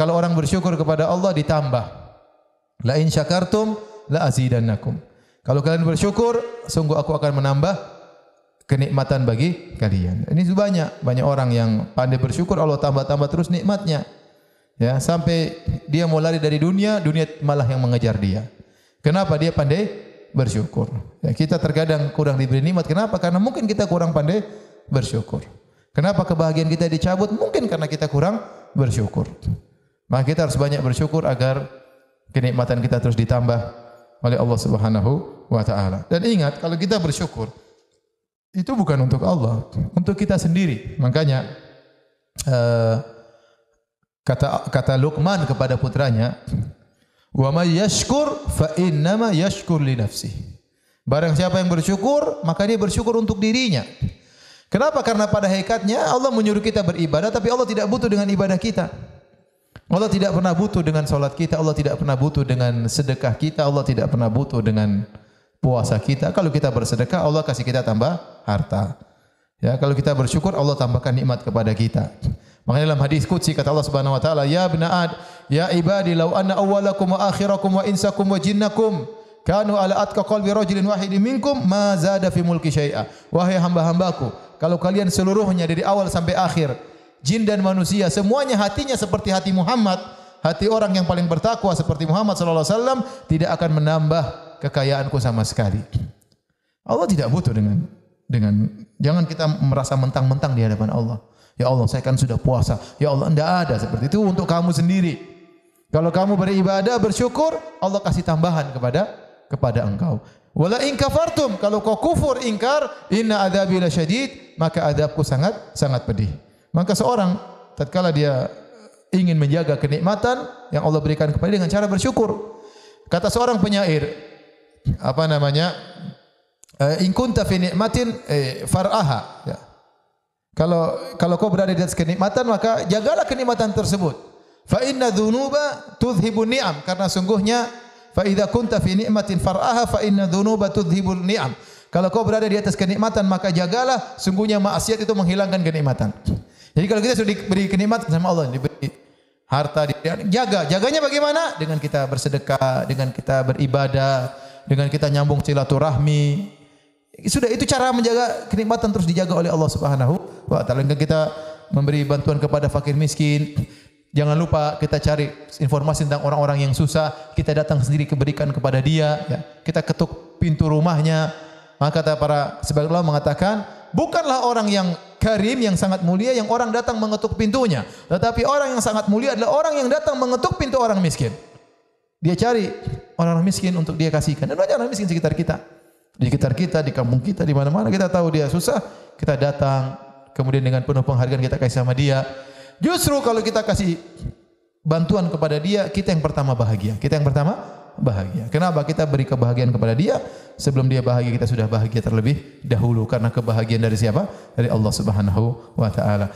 kalau orang bersyukur kepada Allah ditambah. La in syakartum la azidannakum. Kalau kalian bersyukur, sungguh aku akan menambah kenikmatan bagi kalian. Ini banyak orang yang pandai bersyukur, Allah tambah-tambah terus nikmatnya. Ya, sampai dia mau lari dari dunia, dunia malah yang mengejar dia. Kenapa? Dia pandai bersyukur. Ya, kita terkadang kurang diberi nikmat. Kenapa? Karena mungkin kita kurang pandai bersyukur. Kenapa kebahagiaan kita dicabut? Mungkin karena kita kurang bersyukur. Maka kita harus banyak bersyukur agar kenikmatan kita terus ditambah oleh Allah Subhanahu wa taala. Dan ingat, kalau kita bersyukur itu bukan untuk Allah, untuk kita sendiri. Makanya kata Luqman kepada putranya, "Wa may yashkur fa innama yashkur li nafsihi." Barang siapa yang bersyukur, maka dia bersyukur untuk dirinya. Kenapa? Karena pada hakikatnya Allah menyuruh kita beribadah, tapi Allah tidak butuh dengan ibadah kita. Allah tidak pernah butuh dengan salat kita, Allah tidak pernah butuh dengan sedekah kita, Allah tidak pernah butuh dengan puasa kita. Kalau kita bersedekah, Allah kasih kita tambah harta. Ya, kalau kita bersyukur, Allah tambahkan nikmat kepada kita. Makanya dalam hadis qudsi kata Allah Subhanahu wa taala, "Ya ibna ya ibadi law anna awwalakum wa akhirakum wa insakum wa jinnakum kanu ala atqa qalbi rajulin wahidin minkum ma zada fi mulki syai'a." Wahai hamba-hambaku, kalau kalian seluruhnya dari awal sampai akhir, jin dan manusia, semuanya hatinya seperti hati Muhammad, hati orang yang paling bertakwa seperti Muhammad sallallahu alaihi wasallam, tidak akan menambah kekayaanku sama sekali. Allah tidak butuh dengan jangan kita merasa mentang-mentang di hadapan Allah. Ya Allah, saya kan sudah puasa. Ya Allah, enggak ada seperti itu untuk kamu sendiri. Kalau kamu beribadah, bersyukur, Allah kasih tambahan kepada engkau. Wala in kafartum, kalau kau kufur ingkar, inna adzabi lasyadid, maka azabku sangat pedih. Maka seorang tatkala dia ingin menjaga kenikmatan yang Allah berikan kepada dia dengan cara bersyukur. Kata seorang penyair, in kunta fi ni'matin far'aha. Ya. Kalau kau berada di atas kenikmatan, maka jagalah kenikmatan tersebut. Fa inna dzunuba tudhhibun ni'am, karena sungguhnya fa idza kunta fi ni'matin far'aha fa inna dzunuba tudhhibun ni'am. Kalau kau berada di atas kenikmatan, maka jagalah, sungguhnya maksiat itu menghilangkan kenikmatan. Jadi kalau kita sudah diberi kenikmatan sama Allah, diberi harta, jaganya bagaimana? Dengan kita bersedekah, dengan kita beribadah, dengan kita nyambung silaturahmi. Sudah, itu cara menjaga kenikmatan terus dijaga oleh Allah Subhanahu wa taala. Kita memberi bantuan kepada fakir miskin. Jangan lupa kita cari informasi tentang orang-orang yang susah, kita datang sendiri berikan kepada dia, ya. Kita ketuk pintu rumahnya. Maka kata para sebagian ulama mengatakan, bukanlah orang yang karim, yang sangat mulia yang orang datang mengetuk pintunya, tetapi orang yang sangat mulia adalah orang yang datang mengetuk pintu orang miskin. Dia cari orang miskin untuk dia kasihkan. Dan banyak orang miskin di sekitar kita. Di sekitar kita, di kampung kita, di mana-mana kita tahu dia susah, kita datang, kemudian dengan penuh penghargaan kita kasih sama dia. Justru kalau kita kasih bantuan kepada dia, kita yang pertama bahagia. Kita yang pertama bahagia. Kenapa? Kita beri kebahagiaan kepada dia, sebelum dia bahagia kita sudah bahagia terlebih dahulu. Karena kebahagiaan dari siapa? Dari Allah Subhanahu wa taala.